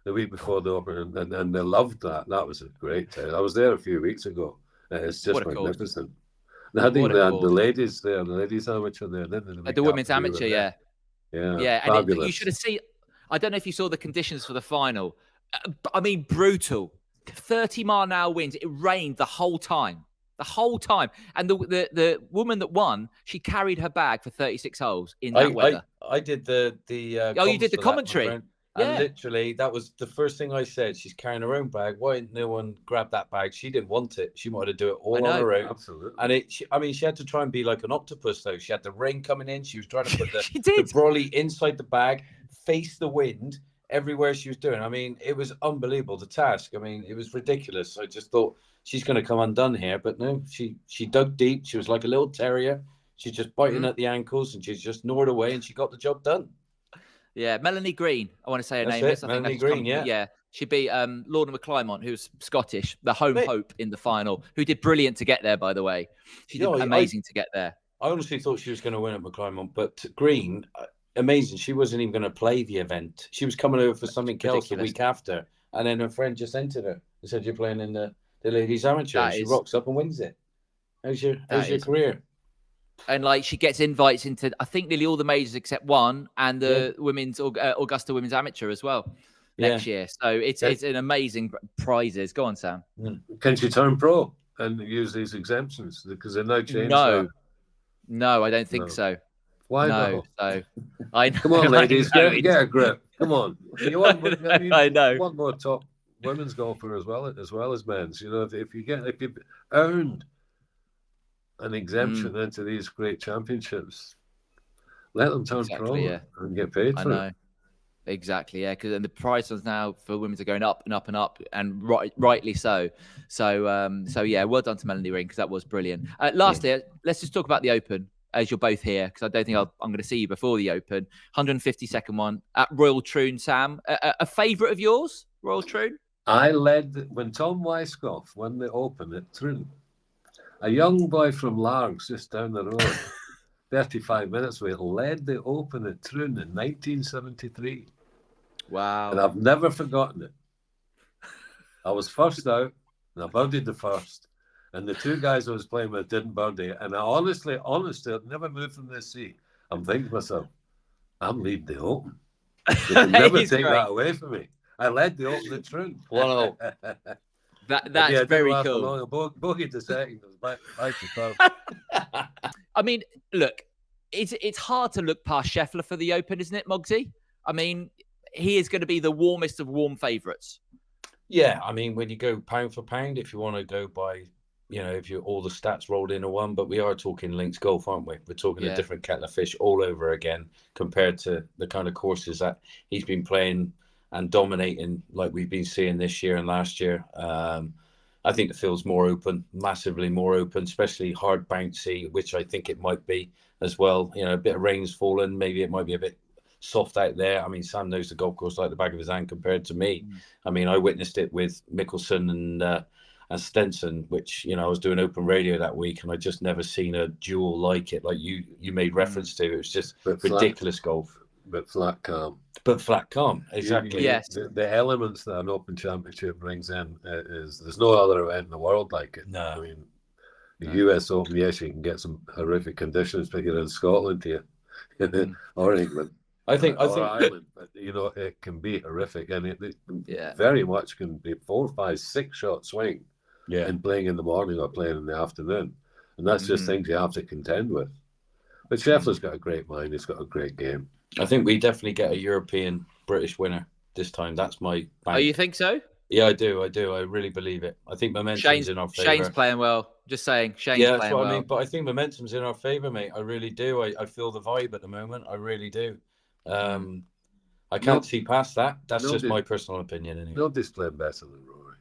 the week before the Open, and they loved that. That was a great time. I was there a few weeks ago. It's just magnificent. I think they had the ladies there, the ladies amateur there, didn't they? The women's amateur, yeah. Yeah, and you should have seen. I don't know if you saw the conditions for the final. I mean, brutal. 30-mile-an-hour winds. It rained the whole time. And the woman that won, she carried her bag for 36 holes in that weather. I did the you did the commentary. And literally, that was the first thing I said. She's carrying her own bag. Why didn't no one grab that bag? She didn't want it. She wanted to do it all on her own. Absolutely. And she had to try and be like an octopus, though. She had the rain coming in. She was trying to put the brolly inside the bag, face the wind everywhere she was doing. I mean, it was unbelievable, the task. I mean, it was ridiculous. I just thought, she's going to come undone here. But no, she dug deep. She was like a little terrier. She's just biting at the ankles, and she's just gnawed away, and she got the job done. Yeah, Melanie Green. I want to say her name. Melanie Green, yeah. She beat Lorna McClymont, who's Scottish, the home hope in the final, who did brilliant to get there, by the way. She did amazing to get there. I honestly thought she was going to win at McClymont, but Green, amazing. She wasn't even going to play the event. She was coming over for something else the week after, and then her friend just entered her and said, "You're playing in the ladies amateur." She rocks up and wins it. How's your career? And she gets invites into, I think, nearly all the majors except one, and the women's Augusta Women's Amateur as well next year. So it's an amazing prizes. Go on, Sam. Can she turn pro and use these exemptions because they're now changed? No, I don't think so. Why not? So I know. Come on, ladies, get a grip. Come on. You want, I know. Want more top women's golfer as well as men's. If you've earned an exemption into these great championships. Let them turn pro and get paid for it. Exactly, yeah, because the prices now for women's are going up and up and up, and rightly so. So yeah, well done to Melanie Ring, because that was brilliant. Lastly, let's just talk about the Open, as you're both here, because I don't think I'm going to see you before the Open. 152nd one at Royal Troon. Sam, a favourite of yours, Royal Troon? I led when Tom Weiskopf won the Open at Troon. A young boy from Largs, just down the road. 35 minutes away, led the Open at Troon in 1973. Wow. And I've never forgotten it. I was first out, and I birdied the first. And the two guys I was playing with didn't birdie. And I honestly, I'd never moved from this seat. I'm thinking to myself, I'm leading the Open. They can never take that away from me. I led the Open at Troon. Wow. That's very cool. Bogey to second. Back to third. I mean, look, it's hard to look past Scheffler for the Open, isn't it, Moggsy? I mean, he is going to be the warmest of warm favourites. Yeah, I mean, when you go pound for pound, if you want to go by, if you all the stats rolled into one, but we are talking links golf, aren't we? We're talking a different kettle of fish all over again compared to the kind of courses that he's been playing and dominating like we've been seeing this year and last year. I think the field's more open, massively more open, especially hard bouncy, which I think it might be as well. A bit of rain's fallen. Maybe it might be a bit soft out there. I mean, Sam knows the golf course like the back of his hand compared to me. I mean, I witnessed it with Mickelson and Stenson, which, I was doing open radio that week, and I just never seen a duel like it, like you made reference to. It was just ridiculous golf. But flat calm. Exactly. Yes. The elements that an Open Championship brings in is there's no other event in the world like it. No. I mean, the US Open, yes, you can get some horrific conditions, but you're in Scotland here, or England. I think Ireland, but it can be horrific, and it very much can be 4, 5, 6 shot swing, and playing in the morning or playing in the afternoon, and that's just things you have to contend with. But Scheffler's got a great mind; he's got a great game. I think we definitely get a European British winner this time. That's my bank. Oh, you think so? Yeah, I do. I really believe it. I think momentum's in our favour. Shane's playing well. Just saying, Shane's playing well. Yeah, that's what I mean. But I think momentum's in our favour, mate. I really do. I feel the vibe at the moment. I really do. I can't see past that. That's just my personal opinion. Anyway. Nobody's playing better than Rory.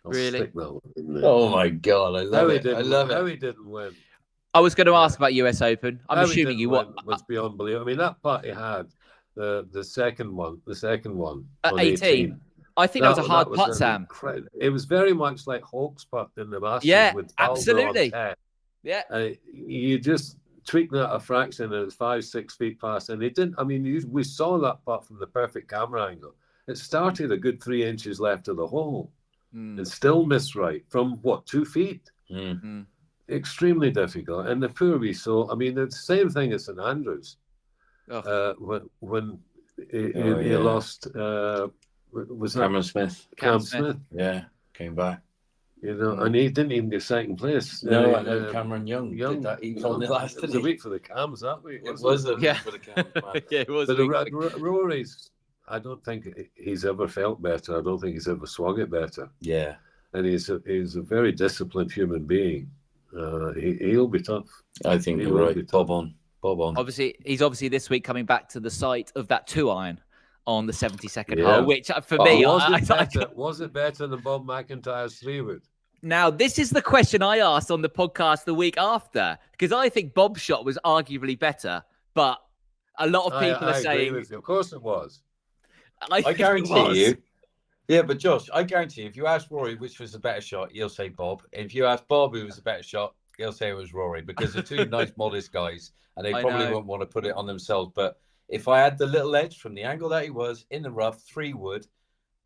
Really? Oh my God, I love it. I love it. How he didn't win. I was going to ask about US Open. I'm assuming you won. Was beyond belief. I mean, that putt he had, the second one at 18. I think that was a hard putt, Sam. It was very much like Hoke's putt in the Masters. Yeah, with absolutely. Yeah, you just tweaked that a fraction, and it's 5-6 feet past, and it didn't. I mean, we saw that putt from the perfect camera angle. It started a good 3 inches left of the hole, and still missed right from 2 feet. Extremely difficult, and the poor wee soul. I mean, it's the same thing as St Andrews. When he lost, was that Cameron Smith? Cam Smith. Yeah, came back. And he didn't even get second place. No, I know Cameron Young did that. He was on the last. It was a week for the Cams that week. It was a week for the Cams. Yeah, it was. But Rory's, I don't think he's ever felt better. I don't think he's ever swung it better. Yeah, and he's a very disciplined human being. He'll be tough. I think you're right. Bob on. He's obviously this week coming back to the site of that 2-iron on the 72nd hole, which for me, was it better than Bob McIntyre's 3-wood? Now, this is the question I asked on the podcast the week after, because I think Bob's shot was arguably better, but a lot of people are saying, with you. Of course it was. I guarantee you. Yeah, but Josh, I guarantee if you ask Rory which was the better shot, he'll say Bob. If you ask Bob who was the better shot, he'll say it was Rory, because they're two nice, modest guys, and they probably won't want to put it on themselves. But if I had the little edge from the angle that he was in the rough, 3-wood,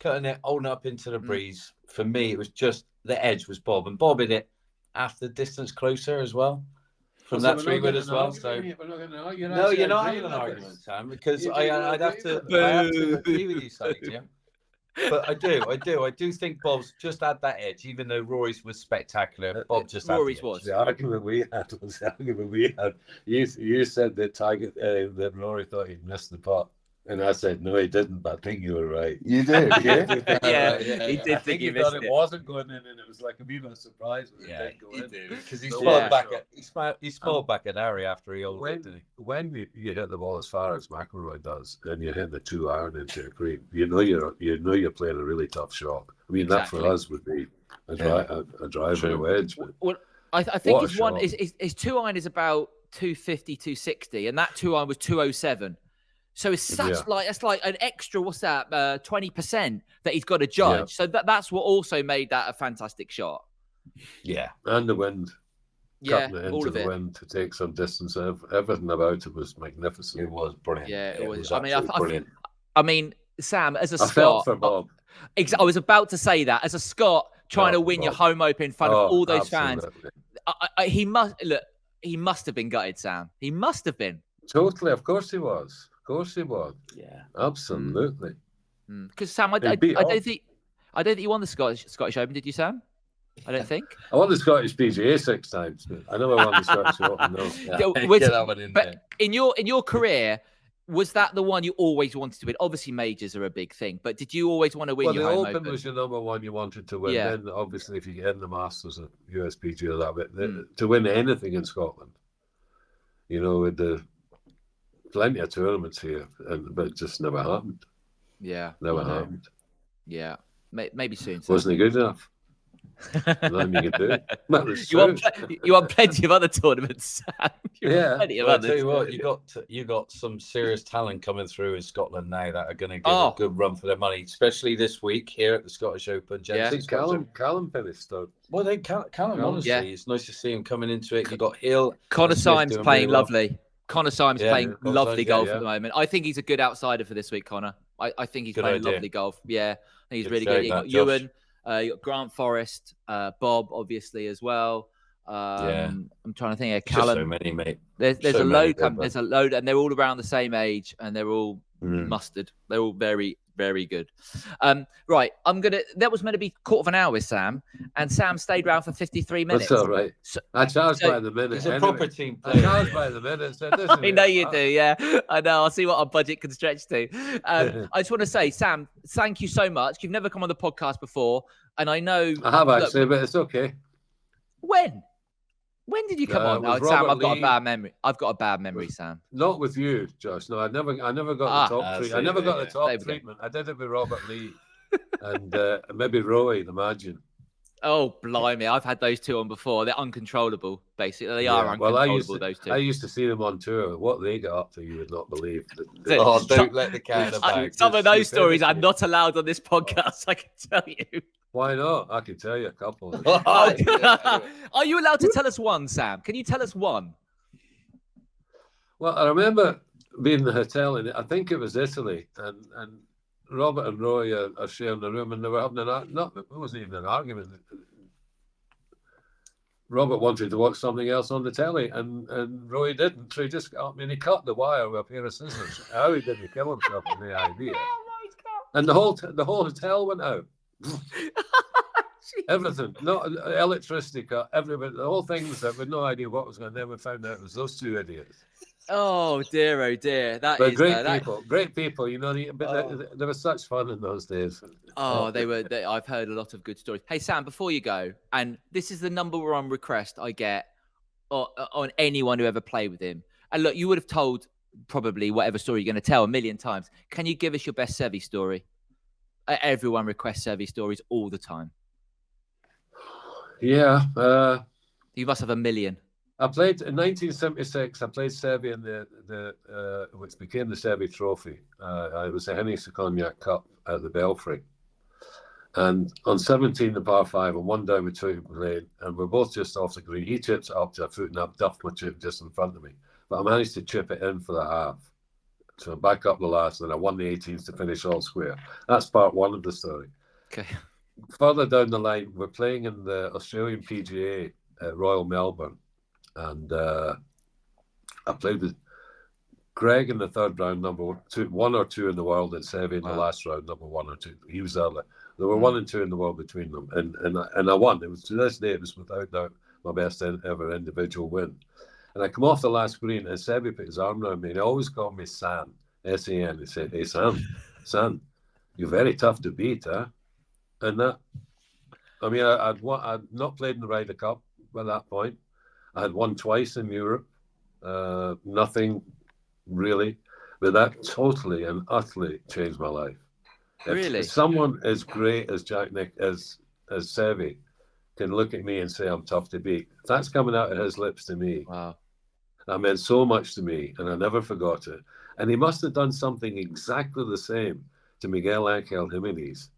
cutting it, holding up into the breeze, for me, it was just the edge was Bob, and Bob hit it after distance closer as well. From that 3-wood as well. So no, you're not having an argument, Sam, because I'd have to agree with you, Sally, yeah. But I do think Bob's just had that edge, even though Rory's was spectacular. Bob just had Rory's was. The argument we had. You said that Rory thought he'd missed the putt. And I said, no, he didn't, but I think you were right. You did, yeah. He did I think he thought it wasn't going in, and it was like a wee bit of surprise when it did go in. Did, because he So smiled back at he smiled back at Harry after he owed it, didn't he? When you hit the ball as far as McIlroy does, and you hit the 2-iron into a green, you know you're playing a really tough shot. I mean, that for us would be a drive and a wedge. But well, I think his 2-iron is about 250, 260, and that 2-iron was 207. So it's such that's like an extra, 20% that he's got to judge. So that's what also made that a fantastic shot. Yeah. And the wind. Yeah, cutting it into the wind to take some distance. Everything about it was magnificent. It was brilliant. Yeah, it was brilliant. I mean, Sam, as a I Scot, felt for Bob. I was about to say that as a Scot trying to win your home open in front of all those fans. He must have been gutted, Sam. He must have been. Totally, of course he was. Of course he was. Yeah, absolutely. Because Sam, I don't think you won the Scottish Open, did you, Sam? I don't think. I won the Scottish PGA 6 times, but I never won the Scottish Open. No. Get that one in there. In your career, was that the one you always wanted to win? Obviously, majors are a big thing, but did you always want to win your home Open? Was your number one you wanted to win. Then, obviously, if you get in the Masters or USPGA or that bit, to win anything in Scotland, with the plenty of tournaments here, but it just never happened. Yeah, never happened. Yeah, maybe soon. Wasn't he good enough? Nothing you could do. You won plenty of other tournaments. Plenty of others. I'll tell you what, you got some serious talent coming through in Scotland now that are going to give a good run for their money, especially this week here at the Scottish Open. I think Callum finished third. Well, Callum, honestly, it's nice to see him coming into it. You got Hill. Connor Symes playing lovely. Connor Symes playing lovely golf at the moment. I think he's a good outsider for this week, Connor. I think he's playing lovely golf. Yeah, I think he's really good. You got Ewan. You got Grant Forrest, Bob, obviously as well. I'm trying to think of Callum. Just so many, mate. There's a load. There's a load, and they're all around the same age, and they're all mustard. They're all very, very good. Right, that was meant to be quarter of an hour with Sam, and Sam stayed around for 53 minutes. That's all right. I charge by the minute. He's a proper team player. I charge by the minute. So I know you do. Yeah, I know. I'll see what our budget can stretch to. I just want to say, Sam, thank you so much. You've never come on the podcast before, and I know I have actually, but it's okay. When did you come on? Sam, I've got a bad memory. I've got a bad memory, Sam. Not with you, Josh. No, I never got the top treatment. I never got the top treatment. I did it with Robert Lee and maybe Roy, imagine. Oh, blimey. I've had those two on before. They're uncontrollable, basically. They are uncontrollable, those two. I used to see them on tour. What they got up to, you would not believe. Don't let the cat in the bag. Some of those stories I'm not allowed on this podcast, I can tell you. Why not? I can tell you a couple. Are you allowed to tell us one, Sam? Can you tell us one? Well, I remember being in the hotel, I think it was Italy, and Robert and Roy are sharing the room, and they were having it wasn't even an argument. Robert wanted to watch something else on the telly, and Roy didn't. So he just got up and he cut the wire with a pair of scissors. How he didn't kill himself in the idea. And the whole hotel went out. Everything, not electricity cut, everybody, the whole thing was that with no idea what was going on. Then we found out it was those two idiots. Oh dear, But great people, but there was such fun in those days. They were. I've heard a lot of good stories. Hey Sam, before you go, and this is the number one request I get on anyone who ever played with him. And look, you would have told probably whatever story you're going to tell a million times. Can you give us your best Seve story? Everyone requests Seve stories all the time. Yeah. You must have a million. I played in 1976. I played Seve in the which became the Seve Trophy. It was the Hennessy Cognac Cup at the Belfry. And on 17, the par 5, and one down with two playing, and we're both just off the green. He chips it up to a foot, and I've duffed my chip just in front of me. But I managed to chip it in for the half. So back up the last, and I won the 18s to finish all square. That's part one of the story. Okay. Further down the line, we're playing in the Australian PGA at Royal Melbourne. And I played with Greg in the third round, number 2, 1 or 2 in the world, and Seve in the last round, number 1 or 2. He was early. There were 1 and 2 in the world between them, and I won. It was, to this day, it was without doubt my best ever individual win. And I come off the last green, and Seve put his arm around me, and he always called me Sam. S-A-N. He said, "Hey, son, you're very tough to beat, huh?" And that, I mean, I'd not played in the Ryder Cup by that point. I had won twice in Europe, nothing really, but that totally and utterly changed my life. Really? If someone as great as as Seve can look at me and say I'm tough to beat, that's coming out of his lips to me. Wow. That meant so much to me, and I never forgot it. And he must have done something exactly the same to Miguel Ángel Jiménez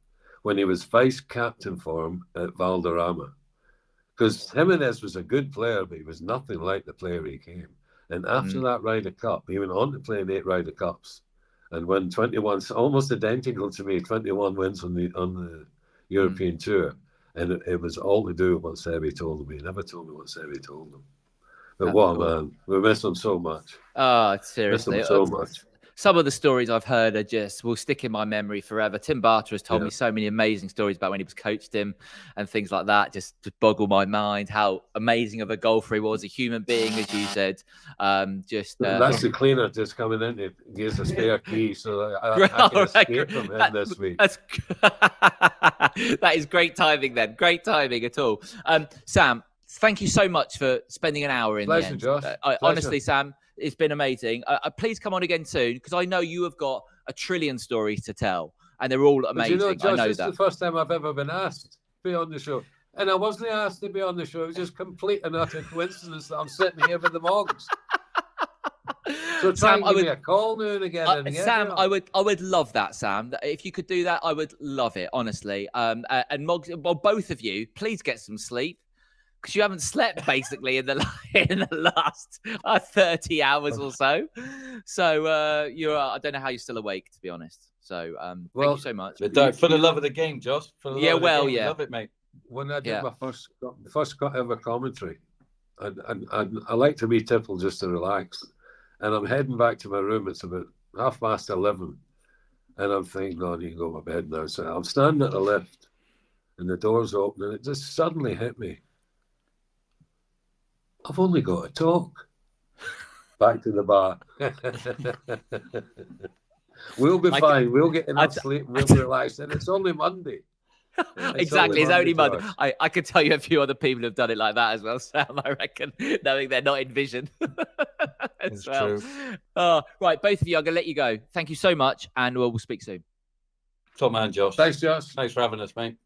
when he was vice captain for him at Valderrama. Because Jimenez was a good player, but he was nothing like the player he became. And after that Ryder Cup, he went on to play in 8 Ryder Cups and won 21, almost identical to me, 21 wins on the European Tour. And it was all to do with what Seve told him. He never told me what Seve told him. But what a man. We miss him so much. Oh, seriously. Miss him so much. Some of the stories I've heard will stick in my memory forever. Tim Barter has told me so many amazing stories about when he was coached him and things like that. Just boggle my mind how amazing of a golfer he was, a human being, as you said. That's the cleaner just coming in. He gives a spare key so I can escape from him this week. That is great timing then. Great timing at all. Sam, thank you so much for spending an hour in Pleasure, the end. Josh. Honestly, Sam, it's been amazing. Please come on again soon because I know you have got a trillion stories to tell and they're all amazing. But Josh, I know this is the first time I've ever been asked to be on the show. And I wasn't asked to be on the show. It was just complete and utter coincidence that I'm sitting here with the Monks. So try and give me a call now and again. Sam, I would love that, Sam. If you could do that, I would love it, honestly. And Moggs, well, both of you, please get some sleep. Because you haven't slept basically in the last 30 hours or so. So I don't know how you're still awake, to be honest. So thank you so much. For the love of the game, Josh. For the love of the game, love it, mate. When I did my first ever commentary, I like to be tippled just to relax. And I'm heading back to my room. It's about 11:30. And I'm thinking, no, I need to go to my bed now. So I'm standing at the lift and the door's open and it just suddenly hit me. I've only got to talk. Back to the bar. We'll be fine. We'll get enough sleep. We'll relax. And it's only Monday. It's only Monday. I could tell you a few other people have done it like that as well, Sam, I reckon, knowing they're not in vision. As well. True. Right, both of you, I'm going to let you go. Thank you so much, and we'll speak soon. Top man, Josh. Thanks, Josh. Thanks for having us, mate.